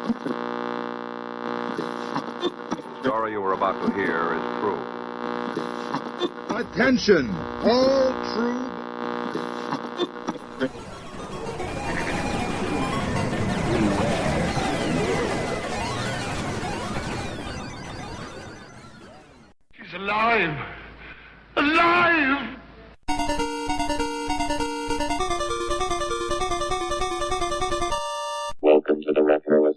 The story you are about to hear is true. Attention, all true. She's alive! Alive! Welcome to the Retroist.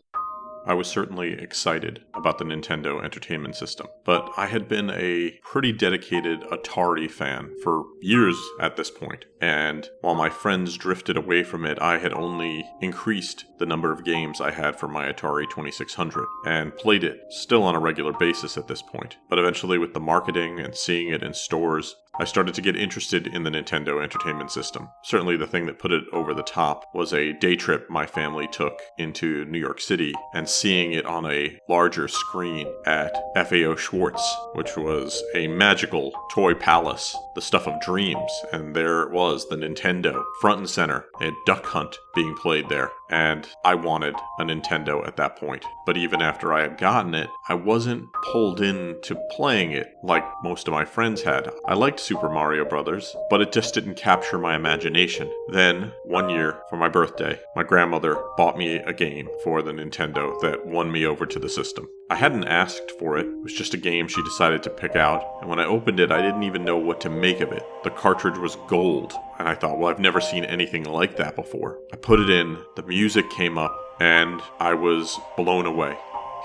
I was certainly excited about the Nintendo Entertainment System, but I had been a pretty dedicated Atari fan for years at this point, and while my friends drifted away from it, I had only increased the number of games I had for my Atari 2600, and played it still on a regular basis at this point. But eventually, with the marketing and seeing it in stores, I started to get interested in the Nintendo Entertainment System. Certainly the thing that put it over the top was a day trip my family took into New York City and seeing it on a larger screen at FAO Schwartz, which was a magical toy palace, the stuff of dreams. And there it was, the Nintendo, front and center, a Duck Hunt being played there. And I wanted a Nintendo at that point. But even after I had gotten it, I wasn't pulled into playing it like most of my friends had. I liked Super Mario Brothers, but it just didn't capture my imagination. Then, one year, for my birthday, my grandmother bought me a game for the Nintendo that won me over to the system. I hadn't asked for it. It was just a game she decided to pick out, and when I opened it, I didn't even know what to make of it. The cartridge was gold, and I thought, well, I've never seen anything like that before. I put it in, the music came up, and I was blown away.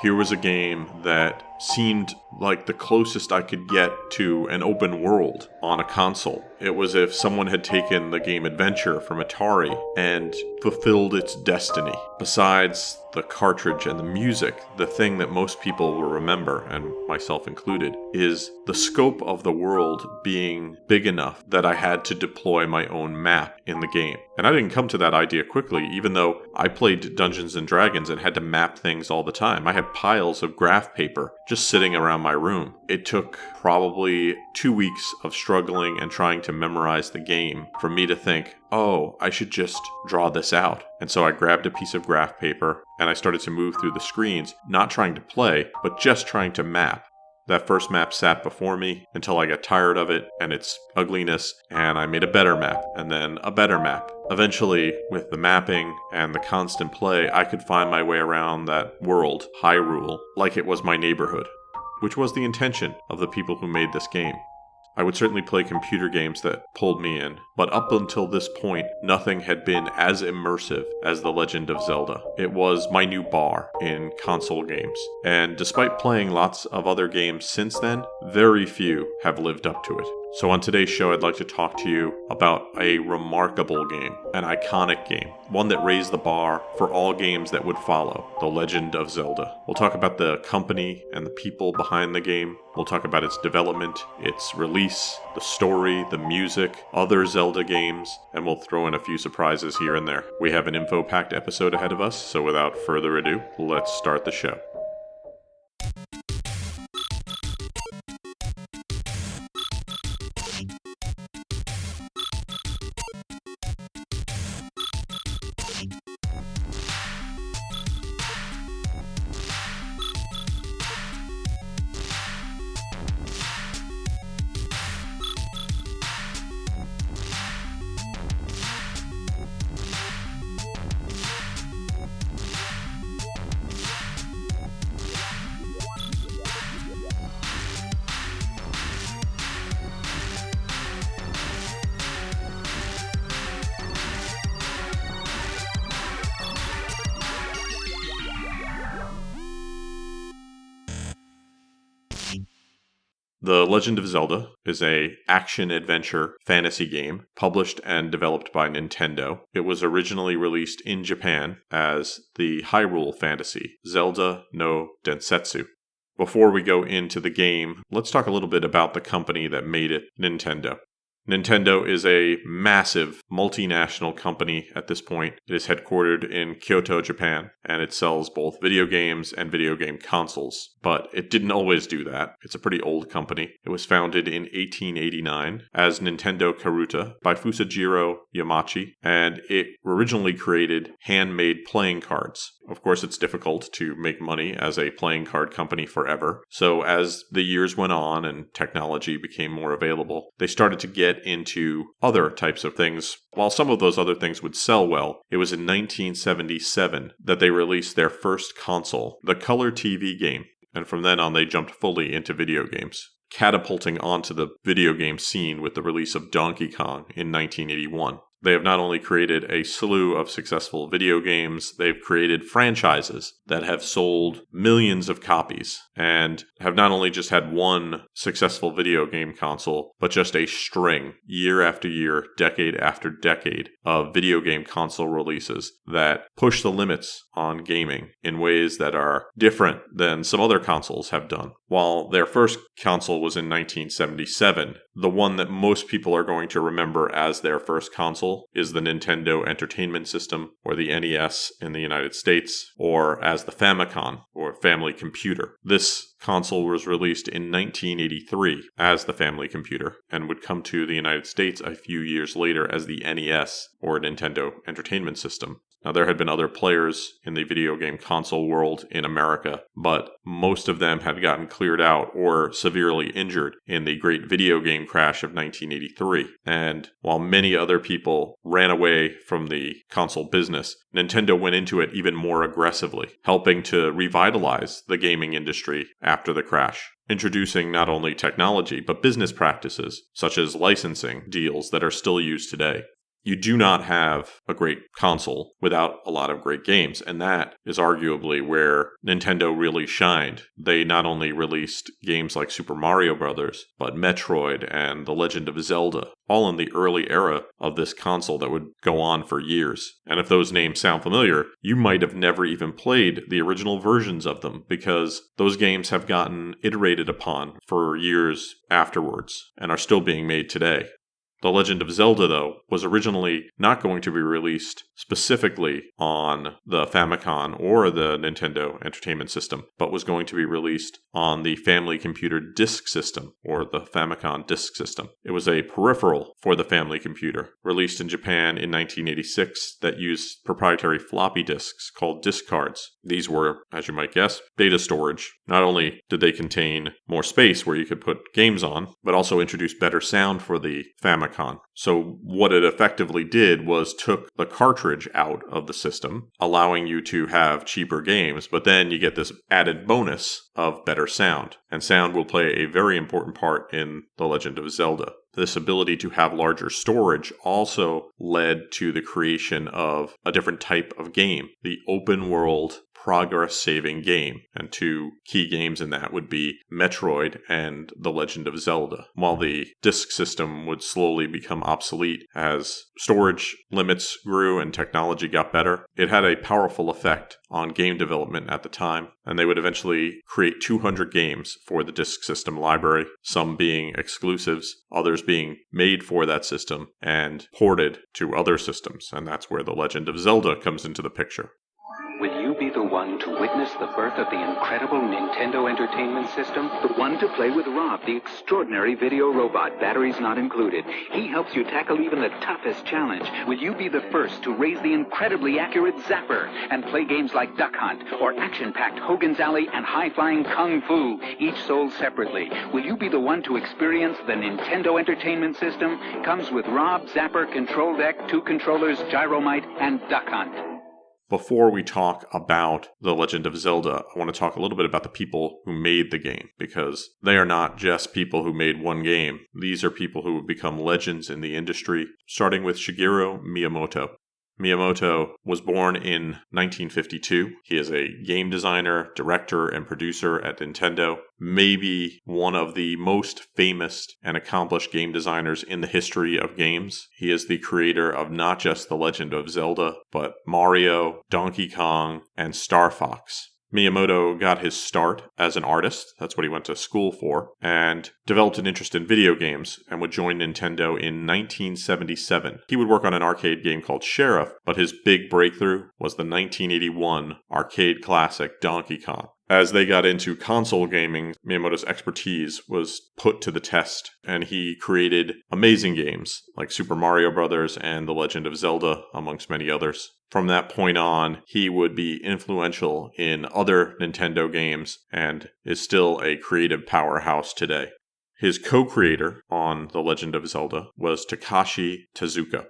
Here was a game that seemed like the closest I could get to an open world on a console. It was as if someone had taken the game Adventure from Atari and fulfilled its destiny. Besides the cartridge and the music, the thing that most people will remember, and myself included, is the scope of the world being big enough that I had to deploy my own map in the game. And I didn't come to that idea quickly, even though I played Dungeons & Dragons and had to map things all the time. I had piles of graph paper just sitting around my room. It took probably 2 weeks of struggling and trying to memorize the game for me to think, oh, I should just draw this out. And so I grabbed a piece of graph paper and I started to move through the screens, not trying to play, but just trying to map. That first map sat before me until I got tired of it and its ugliness, and I made a better map, and then a better map. Eventually, with the mapping and the constant play, I could find my way around that world, Hyrule, like it was my neighborhood, which was the intention of the people who made this game. I would certainly play computer games that pulled me in, but up until this point, nothing had been as immersive as The Legend of Zelda. It was my new bar in console games, and despite playing lots of other games since then, very few have lived up to it. So on today's show, I'd like to talk to you about a remarkable game, an iconic game, one that raised the bar for all games that would follow, The Legend of Zelda. We'll talk about the company and the people behind the game. We'll talk about its development, its release, the story, the music, other Zelda games, and we'll throw in a few surprises here and there. We have an info-packed episode ahead of us, so without further ado, let's start the show. The Legend of Zelda is a action-adventure fantasy game published and developed by Nintendo. It was originally released in Japan as the Hyrule fantasy, Zelda no Densetsu. Before we go into the game, let's talk a little bit about the company that made it, Nintendo. Nintendo is a massive multinational company at this point. It is headquartered in Kyoto, Japan, and it sells both video games and video game consoles. But it didn't always do that. It's a pretty old company. It was founded in 1889 as Nintendo Karuta by Fusajiro Yamachi, and it originally created handmade playing cards. Of course, it's difficult to make money as a playing card company forever. So as the years went on and technology became more available, they started to get into other types of things. While some of those other things would sell well, it was in 1977 that they released their first console, the Color TV game. And from then on, they jumped fully into video games, catapulting onto the video game scene with the release of Donkey Kong in 1981. They have not only created a slew of successful video games, they've created franchises that have sold millions of copies and have not only just had one successful video game console, but just a string, year after year, decade after decade, of video game console releases that push the limits on gaming in ways that are different than some other consoles have done. While their first console was in 1977, the one that most people are going to remember as their first console is the Nintendo Entertainment System, or the NES in the United States, or as the Famicom, or Family Computer. This console was released in 1983 as the Family Computer, and would come to the United States a few years later as the NES, or Nintendo Entertainment System. Now, there had been other players in the video game console world in America, but most of them had gotten cleared out or severely injured in the great video game crash of 1983. And while many other people ran away from the console business, Nintendo went into it even more aggressively, helping to revitalize the gaming industry after the crash, introducing not only technology, but business practices, such as licensing deals that are still used today. You do not have a great console without a lot of great games, and that is arguably where Nintendo really shined. They not only released games like Super Mario Bros., but Metroid and The Legend of Zelda, all in the early era of this console that would go on for years. And if those names sound familiar, you might have never even played the original versions of them, because those games have gotten iterated upon for years afterwards and are still being made today. The Legend of Zelda, though, was originally not going to be released specifically on the Famicom or the Nintendo Entertainment System, but was going to be released on the Family Computer Disk System, or the Famicom Disk System. It was a peripheral for the Family Computer, released in Japan in 1986, that used proprietary floppy disks called disk cards. These were, as you might guess, data storage. Not only did they contain more space where you could put games on, but also introduced better sound for the Famicom. So what it effectively did was took the cartridge out of the system, allowing you to have cheaper games, but then you get this added bonus of better sound. And sound will play a very important part in The Legend of Zelda. This ability to have larger storage also led to the creation of a different type of game, the open world progress-saving game, and two key games in that would be Metroid and The Legend of Zelda. While the disk system would slowly become obsolete as storage limits grew and technology got better, it had a powerful effect on game development at the time, and they would eventually create 200 games for the disk system library, some being exclusives, others being made for that system and ported to other systems, and that's where The Legend of Zelda comes into the picture. Will you be the one to witness the birth of the incredible Nintendo Entertainment System? The one to play with Rob, the extraordinary video robot, batteries not included. He helps you tackle even the toughest challenge. Will you be the first to raise the incredibly accurate Zapper and play games like Duck Hunt or action-packed Hogan's Alley and high-flying Kung Fu, each sold separately? Will you be the one to experience the Nintendo Entertainment System? Comes with Rob, Zapper, Control Deck, 2 controllers, Gyromite, and Duck Hunt. Before we talk about The Legend of Zelda, I want to talk a little bit about the people who made the game, because they are not just people who made one game. These are people who have become legends in the industry, starting with Shigeru Miyamoto. Miyamoto was born in 1952. He is a game designer, director, and producer at Nintendo. Maybe one of the most famous and accomplished game designers in the history of games. He is the creator of not just The Legend of Zelda, but Mario, Donkey Kong, and Star Fox. Miyamoto got his start as an artist, that's what he went to school for, and developed an interest in video games and would join Nintendo in 1977. He would work on an arcade game called Sheriff, but his big breakthrough was the 1981 arcade classic Donkey Kong. As they got into console gaming, Miyamoto's expertise was put to the test, and he created amazing games like Super Mario Bros. And The Legend of Zelda, amongst many others. From that point on, he would be influential in other Nintendo games and is still a creative powerhouse today. His co-creator on The Legend of Zelda was Takashi Tezuka.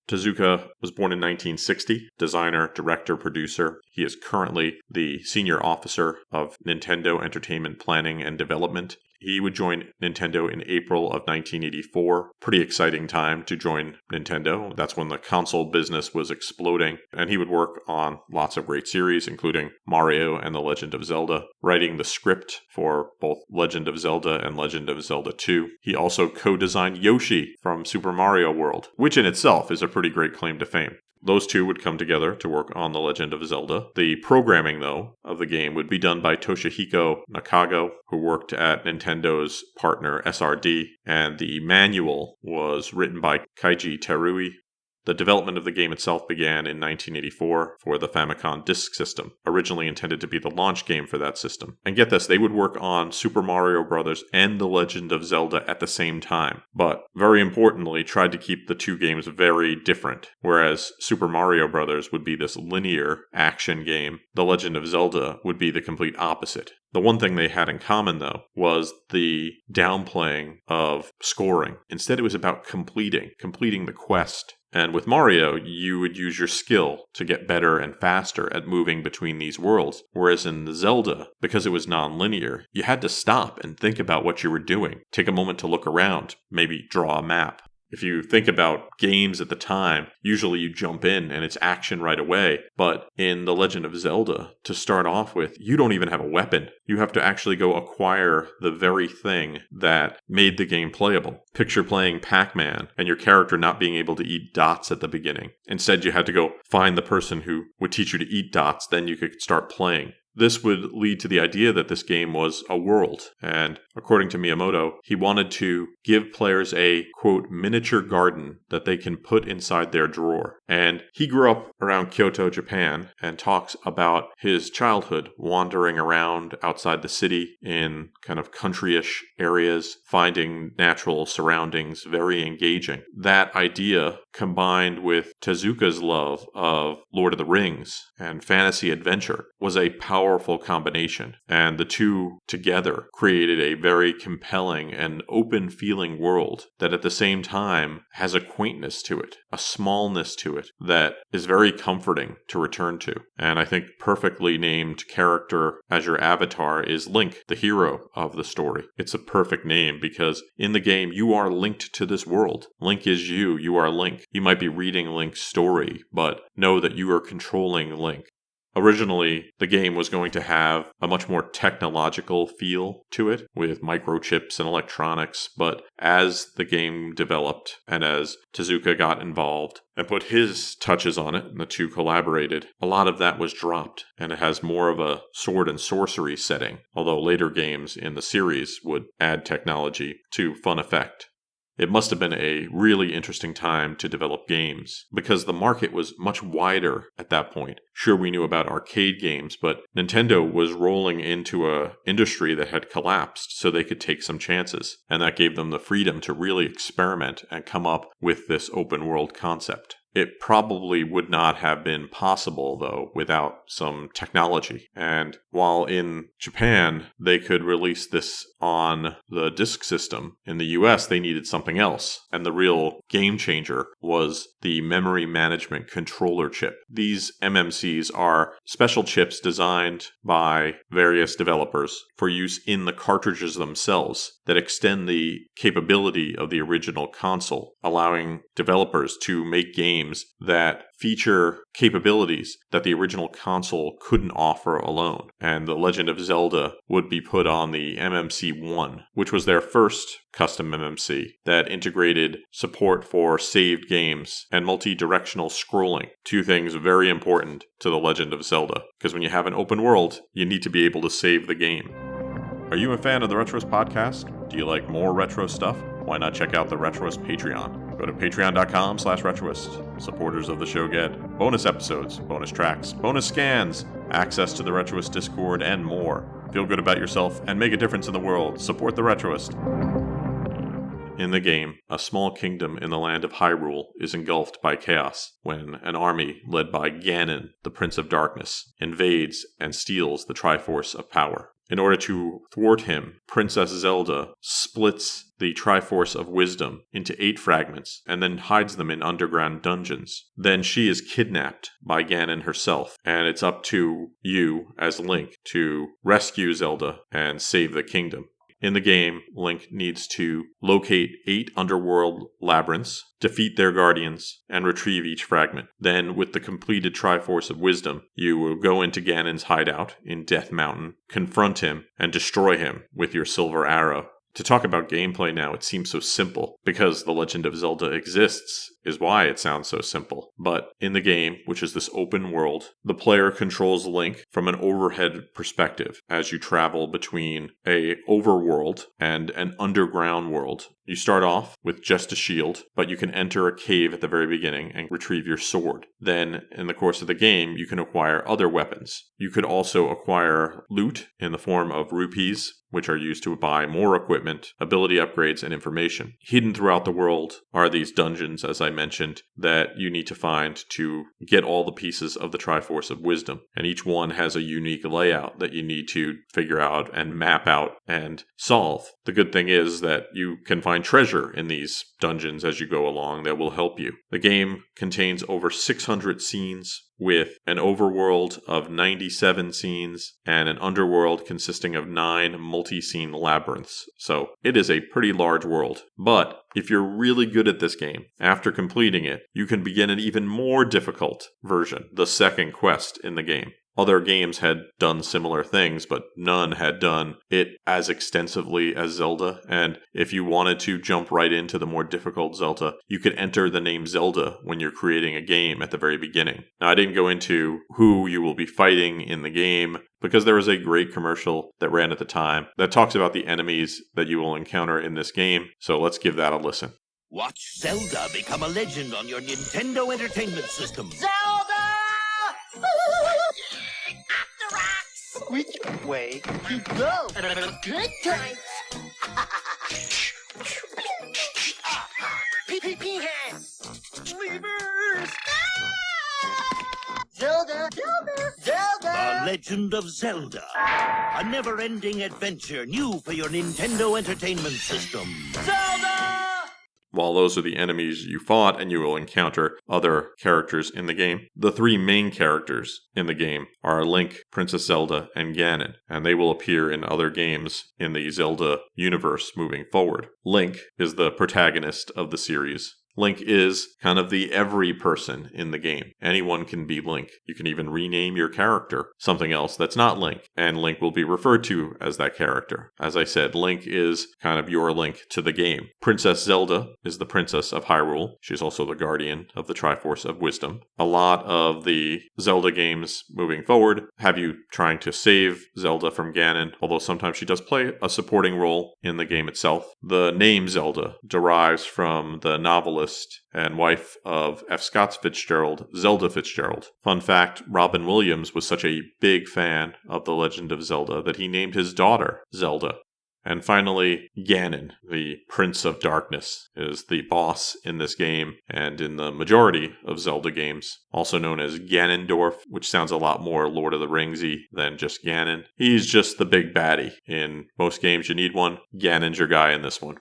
Tezuka was born in 1960, designer, director, producer. He is currently the senior officer of Nintendo Entertainment Planning and Development. He would join Nintendo in April of 1984. Pretty exciting time to join Nintendo. That's when the console business was exploding. And he would work on lots of great series, including Mario and The Legend of Zelda, writing the script for both Legend of Zelda and Legend of Zelda 2. He also co-designed Yoshi from Super Mario World, which in itself is a pretty great claim to fame. Those two would come together to work on The Legend of Zelda. The programming, though, of the game would be done by Toshihiko Nakago, who worked at Nintendo's partner SRD, and the manual was written by Keiji Terui. The development of the game itself began in 1984 for the Famicom Disk System, originally intended to be the launch game for that system. And get this, they would work on Super Mario Bros. And The Legend of Zelda at the same time, but very importantly tried to keep the two games very different. Whereas Super Mario Bros. Would be this linear action game, The Legend of Zelda would be the complete opposite. The one thing they had in common, though, was the downplaying of scoring. Instead, it was about completing the quest. And with Mario, you would use your skill to get better and faster at moving between these worlds. Whereas in Zelda, because it was non-linear, you had to stop and think about what you were doing. Take a moment to look around, maybe draw a map. If you think about games at the time, usually you jump in and it's action right away. But in The Legend of Zelda, to start off with, you don't even have a weapon. You have to actually go acquire the very thing that made the game playable. Picture playing Pac-Man and your character not being able to eat dots at the beginning. Instead, you had to go find the person who would teach you to eat dots, then you could start playing. This would lead to the idea that this game was a world, and according to Miyamoto, he wanted to give players a, quote, miniature garden that they can put inside their drawer. And he grew up around Kyoto, Japan, and talks about his childhood wandering around outside the city in kind of countryish areas, finding natural surroundings very engaging. That idea, combined with Tezuka's love of Lord of the Rings and fantasy adventure, was a powerful combination, and the two together created a very compelling and open-feeling world that at the same time has a quaintness to it, a smallness to it that is very comforting to return to. And I think perfectly named character as your avatar is Link, the hero of the story. It's a perfect name because in the game you are linked to this world. Link is you, you are Link. You might be reading Link's story, but know that you are controlling Link. Originally, the game was going to have a much more technological feel to it, with microchips and electronics, but as the game developed and as Tezuka got involved and put his touches on it, and the two collaborated, a lot of that was dropped, and it has more of a sword and sorcery setting, although later games in the series would add technology to fun effect. It must have been a really interesting time to develop games, because the market was much wider at that point. Sure, we knew about arcade games, but Nintendo was rolling into an industry that had collapsed, so they could take some chances, and that gave them the freedom to really experiment and come up with this open world concept. It probably would not have been possible, though, without some technology. And while in Japan, they could release this on the disk system, in the US, they needed something else. And the real game changer was the memory management controller chip. These MMCs are special chips designed by various developers for use in the cartridges themselves that extend the capability of the original console, allowing developers to make games games that feature capabilities that the original console couldn't offer alone. And The Legend of Zelda would be put on the MMC1, which was their first custom MMC that integrated support for saved games and multi-directional scrolling. Two things very important to The Legend of Zelda, because when you have an open world, you need to be able to save the game. Are you a fan of the Retroist Podcast? Do you like more retro stuff? Why not check out the Retroist Patreon? Go to patreon.com/Retroist. Supporters of the show get bonus episodes, bonus tracks, bonus scans, access to the Retroist Discord, and more. Feel good about yourself and make a difference in the world. Support the Retroist. In the game, a small kingdom in the land of Hyrule is engulfed by chaos when an army led by Ganon, the Prince of Darkness, invades and steals the Triforce of Power. In order to thwart him, Princess Zelda splits the Triforce of Wisdom into 8 fragments and then hides them in underground dungeons. Then she is kidnapped by Ganon herself, and it's up to you as Link to rescue Zelda and save the kingdom. In the game, Link needs to locate 8 underworld labyrinths, defeat their guardians, and retrieve each fragment. Then, with the completed Triforce of Wisdom, you will go into Ganon's hideout in Death Mountain, confront him, and destroy him with your silver arrow. To talk about gameplay now, it seems so simple. Because The Legend of Zelda exists is why it sounds so simple. But in the game, which is this open world, the player controls Link from an overhead perspective as you travel between a overworld and an underground world. You start off with just a shield, but you can enter a cave at the very beginning and retrieve your sword. Then, in the course of the game, you can acquire other weapons. You could also acquire loot in the form of rupees, which are used to buy more equipment, ability upgrades, and information. Hidden throughout the world are these dungeons, as I mentioned, that you need to find to get all the pieces of the Triforce of Wisdom. And each one has a unique layout that you need to figure out and map out and solve. The good thing is that you can find treasure in these dungeons as you go along that will help you. The game contains over 600 scenes, with an overworld of 97 scenes and an underworld consisting of 9 multi-scene labyrinths. So it is a pretty large world. But if you're really good at this game, after completing it, you can begin an even more difficult version, the second quest in the game. Other games had done similar things, but none had done it as extensively as Zelda. And if you wanted to jump right into the more difficult Zelda, you could enter the name Zelda when you're creating a game at the very beginning. Now, I didn't go into who you will be fighting in the game, because there was a great commercial that ran at the time that talks about the enemies that you will encounter in this game. So let's give that a listen. Watch Zelda become a legend on your Nintendo Entertainment System. Zelda! The rocks! Which way to go? Good times! Pee hands! Levers! Zelda! Zelda! Zelda! The Legend of Zelda. A never-ending adventure new for your Nintendo Entertainment System. Zelda! While those are the enemies you fought, and you will encounter other characters in the game, the 3 main characters in the game are Link, Princess Zelda, and Ganon, and they will appear in other games in the Zelda universe moving forward. Link is the protagonist of the series. Link is kind of the every person in the game. Anyone can be Link. You can even rename your character something else that's not Link, and Link will be referred to as that character. As I said, Link is kind of your Link to the game. Princess Zelda is the Princess of Hyrule. She's also the guardian of the Triforce of Wisdom. A lot of the Zelda games moving forward have you trying to save Zelda from Ganon, although sometimes she does play a supporting role in the game itself. The name Zelda derives from the novelist and wife of F. Scott Fitzgerald, Zelda Fitzgerald. Fun fact, Robin Williams was such a big fan of The Legend of Zelda that he named his daughter Zelda. And finally, Ganon, the Prince of Darkness, is the boss in this game and in the majority of Zelda games, also known as Ganondorf, which sounds a lot more Lord of the Ringsy than just Ganon. He's just the big baddie. In most games you need one, Ganon's your guy in this one.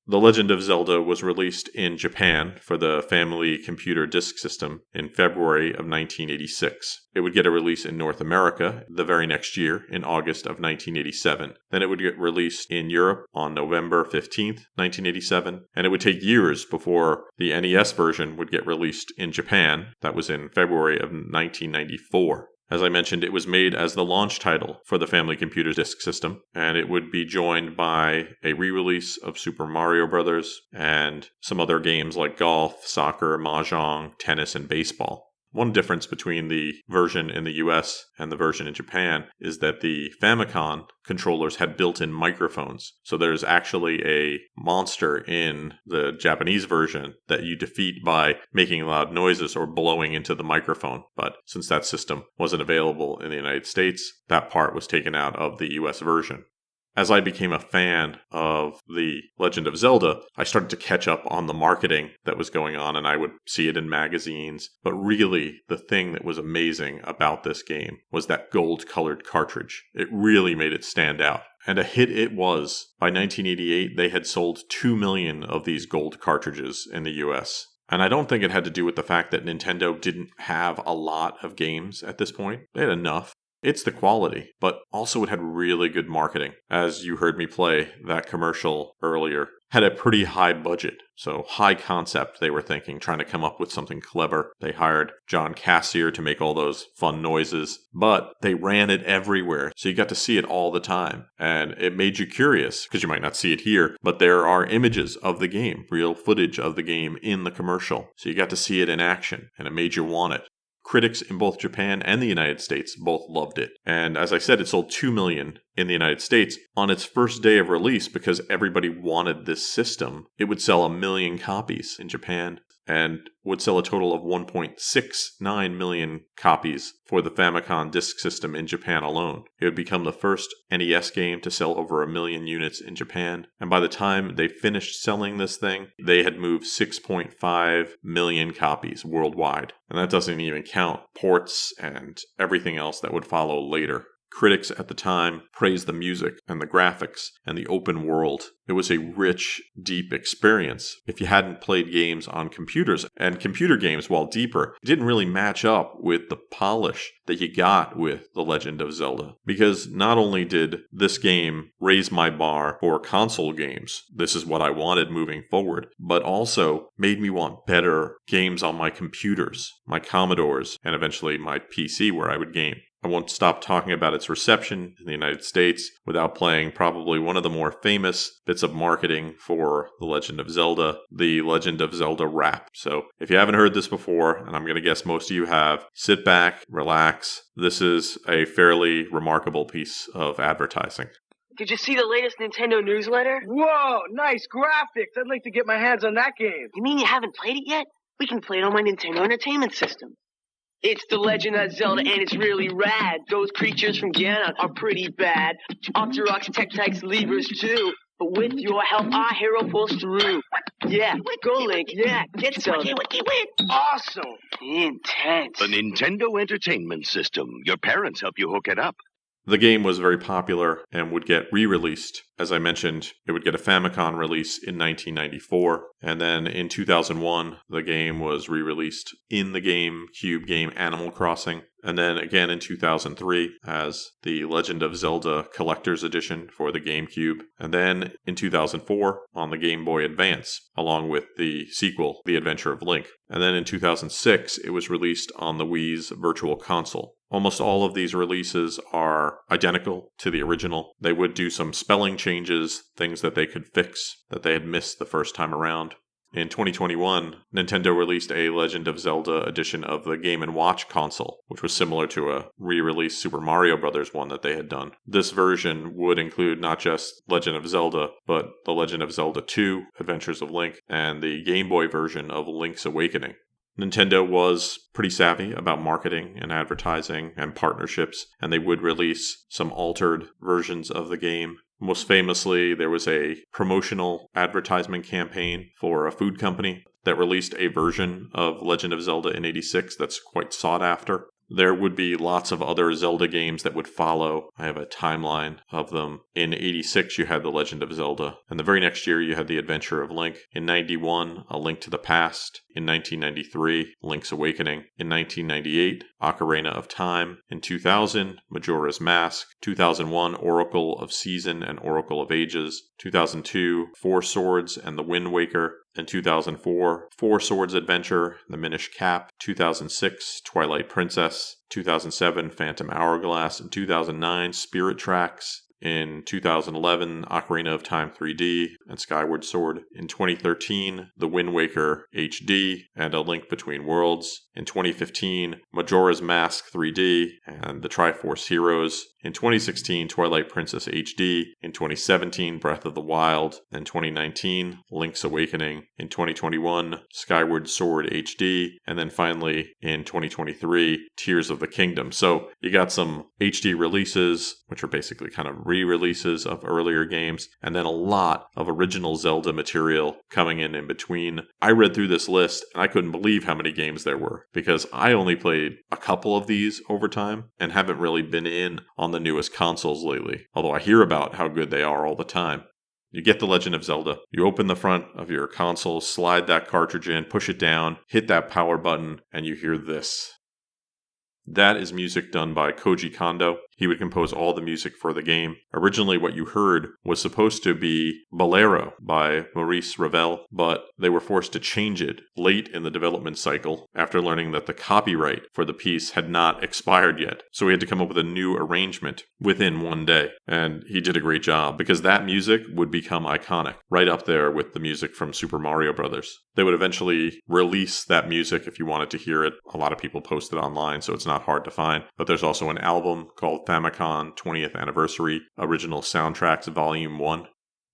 The Legend of Zelda was released in Japan for the Family Computer Disk System in February of 1986. It would get a release in North America the very next year in August of 1987. Then it would get released in Europe on November 15th, 1987. And it would take years before the NES version would get released in Japan. That was in February of 1994. As I mentioned, it was made as the launch title for the Family Computer Disk System, and it would be joined by a re-release of Super Mario Bros. And some other games like golf, soccer, mahjong, tennis, and baseball. One difference between the version in the US and the version in Japan is that the Famicom controllers had built-in microphones. So there's actually a monster in the Japanese version that you defeat by making loud noises or blowing into the microphone. But since that system wasn't available in the United States, that part was taken out of the US version. As I became a fan of The Legend of Zelda, I started to catch up on the marketing that was going on, and I would see it in magazines. But really, the thing that was amazing about this game was that gold-colored cartridge. It really made it stand out. And a hit it was. By 1988, they had sold 2 million of these gold cartridges in the US. And I don't think it had to do with the fact that Nintendo didn't have a lot of games at this point. They had enough. It's the quality, but also it had really good marketing. As you heard me play that commercial earlier, had a pretty high budget. So high concept, they were thinking, trying to come up with something clever. They hired John Cassier to make all those fun noises, but they ran it everywhere. So you got to see it all the time. And it made you curious, because you might not see it here, but there are images of the game, real footage of the game in the commercial. So you got to see it in action, and it made you want it. Critics in both Japan and the United States both loved it. And as I said, it sold 2 million in the United States on its first day of release because everybody wanted this system. It would sell 1 million copies in Japan and would sell a total of 1.69 million copies for the Famicom Disk System in Japan alone. It would become the first NES game to sell over 1 million units in Japan. And by the time they finished selling this thing, they had moved 6.5 million copies worldwide. And that doesn't even count ports and everything else that would follow later. Critics at the time praised the music and the graphics and the open world. It was a rich, deep experience. If you hadn't played games on computers, and computer games, while deeper, it didn't really match up with the polish that you got with The Legend of Zelda. Because not only did this game raise my bar for console games, this is what I wanted moving forward, but also made me want better games on my computers, my Commodores, and eventually my PC where I would game. I won't stop talking about its reception in the United States without playing probably one of the more famous bits of marketing for The Legend of Zelda, the Legend of Zelda rap. So if you haven't heard this before, and I'm going to guess most of you have, sit back, relax. This is a fairly remarkable piece of advertising. Did you see the latest Nintendo newsletter? Whoa, nice graphics. I'd like to get my hands on that game. You mean you haven't played it yet? We can play it on my Nintendo Entertainment System. It's The Legend of Zelda, and it's really rad. Those creatures from Ganon are pretty bad. Octoroks, Tektites, Levers, too. But with your help, our hero pulls through. Yeah, go Link, yeah, get Zelda. Awesome. Intense. The Nintendo Entertainment System. Your parents help you hook it up. The game was very popular and would get re-released. As I mentioned, it would get a Famicom release in 1994, and then in 2001, the game was re-released in the GameCube game Animal Crossing, and then again in 2003 as the Legend of Zelda Collector's Edition for the GameCube, and then in 2004 on the Game Boy Advance, along with the sequel, The Adventure of Link. And then in 2006, it was released on the Wii's Virtual Console. Almost all of these releases are identical to the original. They would do some spelling changes, things that they could fix that they had missed the first time around. In 2021, Nintendo released a Legend of Zelda edition of the Game & Watch console, which was similar to a re-released Super Mario Bros. One that they had done. This version would include not just Legend of Zelda, but The Legend of Zelda 2, Adventures of Link, and the Game Boy version of Link's Awakening. Nintendo was pretty savvy about marketing and advertising and partnerships, and they would release some altered versions of the game. Most famously, there was a promotional advertisement campaign for a food company that released a version of Legend of Zelda in '86 that's quite sought after. There would be lots of other Zelda games that would follow. I have a timeline of them. In 86, you had The Legend of Zelda. And the very next year, you had The Adventure of Link. In 91, A Link to the Past. In 1993, Link's Awakening. In 1998, Ocarina of Time. In 2000, Majora's Mask. 2001, Oracle of Season and Oracle of Ages. 2002, Four Swords and the Wind Waker. In 2004, Four Swords Adventure, The Minish Cap. 2006, Twilight Princess. 2007, Phantom Hourglass. In 2009, Spirit Tracks. In 2011, Ocarina of Time 3D and Skyward Sword. In 2013, The Wind Waker HD and A Link Between Worlds. In 2015, Majora's Mask 3D and The Triforce Heroes. In 2016, Twilight Princess HD. In 2017, Breath of the Wild. In 2019, Link's Awakening. In 2021, Skyward Sword HD. And then finally, in 2023, Tears of the Kingdom. So you got some HD releases, which are basically kind of re-releases of earlier games, and then a lot of original Zelda material coming in between. I read through this list, and I couldn't believe how many games there were, because I only played a couple of these over time, and haven't really been in on the newest consoles lately, although I hear about how good they are all the time. You get The Legend of Zelda, you open the front of your console, slide that cartridge in, push it down, hit that power button, and you hear this. That is music done by Koji Kondo. He would compose all the music for the game. Originally, what you heard was supposed to be Bolero by Maurice Ravel, but they were forced to change it late in the development cycle after learning that the copyright for the piece had not expired yet. So he had to come up with a new arrangement within one day. And he did a great job, because that music would become iconic, right up there with the music from Super Mario Brothers. They would eventually release that music if you wanted to hear it. A lot of people post it online, so it's not hard to find. But there's also an album called Famicom 20th Anniversary Original Soundtracks Volume 1.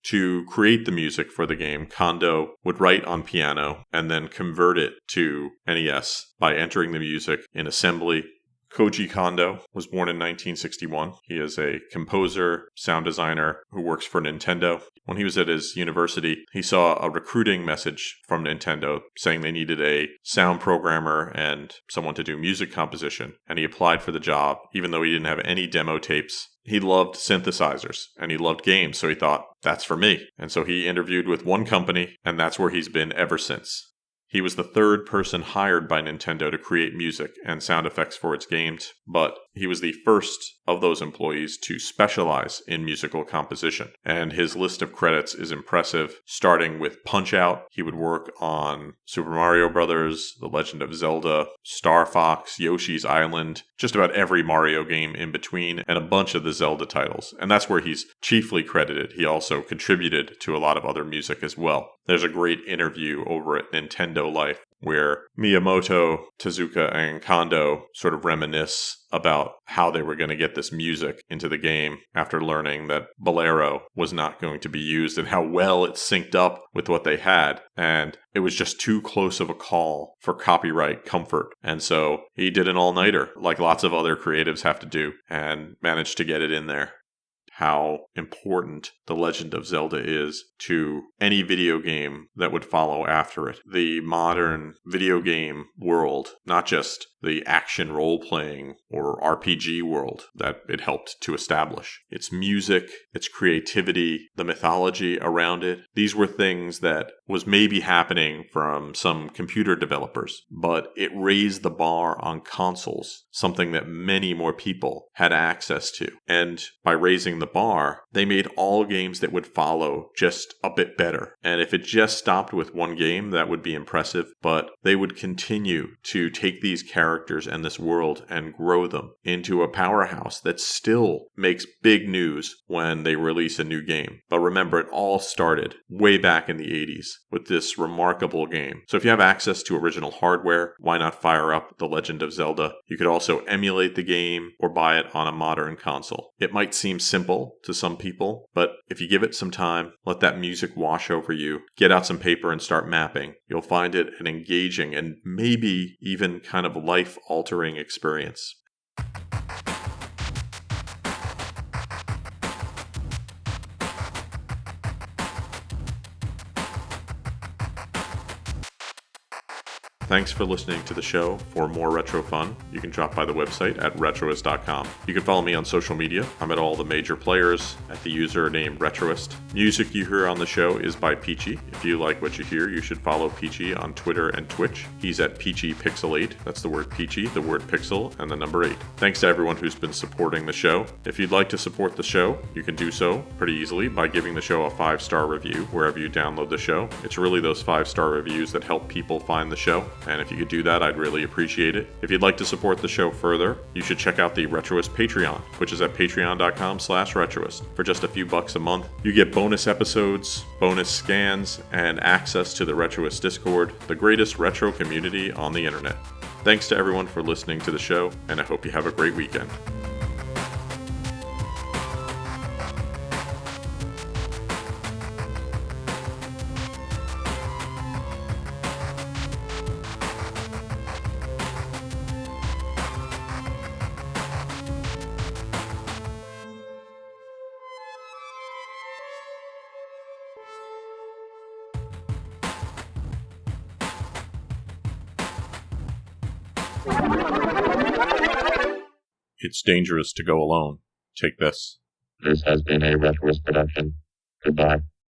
To create the music for the game, Kondo would write on piano and then convert it to NES by entering the music in assembly. Koji Kondo was born in 1961. He is a composer, sound designer who works for Nintendo. When he was at his university, he saw a recruiting message from Nintendo saying they needed a sound programmer and someone to do music composition, and he applied for the job, even though he didn't have any demo tapes. He loved synthesizers, and he loved games, so he thought, that's for me. And so he interviewed with one company, and that's where he's been ever since. He was the third person hired by Nintendo to create music and sound effects for its games, but he was the first of those employees to specialize in musical composition. And his list of credits is impressive, starting with Punch-Out! He would work on Super Mario Brothers, The Legend of Zelda, Star Fox, Yoshi's Island, just about every Mario game in between, and a bunch of the Zelda titles. And that's where he's chiefly credited. He also contributed to a lot of other music as well. There's a great interview over at Nintendo Life where Miyamoto, Tezuka, and Kondo sort of reminisce about how they were going to get this music into the game after learning that Bolero was not going to be used, and how well it synced up with what they had. And it was just too close of a call for copyright comfort. And so he did an all-nighter, like lots of other creatives have to do, and managed to get it in there. How important The Legend of Zelda is to any video game that would follow after it. The modern video game world, not just the action role-playing or RPG world that it helped to establish. Its music, its creativity, the mythology around it. These were things that was maybe happening from some computer developers, but it raised the bar on consoles, something that many more people had access to. And by raising the bar, they made all games that would follow just a bit better. And if it just stopped with one game, that would be impressive, but they would continue to take these characters and this world and grow them into a powerhouse that still makes big news when they release a new game. But remember, it all started way back in the 80s with this remarkable game. So if you have access to original hardware, why not fire up The Legend of Zelda? You could also emulate the game or buy it on a modern console. It might seem simple to some people, but if you give it some time, let that music wash over you, get out some paper and start mapping, you'll find it an engaging and maybe even kind of life-altering experience. Thanks for listening to the show. For more retro fun, you can drop by the website at retroist.com. You can follow me on social media. I'm at all the major players at the username Retroist. Music you hear on the show is by Peachy. If you like what you hear, you should follow Peachy on Twitter and Twitch. He's at PeachyPixel8. That's the word Peachy, the word pixel, and the number 8. Thanks to everyone who's been supporting the show. If you'd like to support the show, you can do so pretty easily by giving the show a 5-star review wherever you download the show. It's really those 5-star reviews that help people find the show, and if you could do that, I'd really appreciate it. If you'd like to support the show further, you should check out the Retroist Patreon, which is at patreon.com/retroist. For just a few bucks a month, you get bonus episodes, bonus scans, and access to the Retroist Discord, the greatest retro community on the internet. Thanks to everyone for listening to the show, and I hope you have a great weekend. It's dangerous to go alone. Take this. This has been a Retroist production. Goodbye.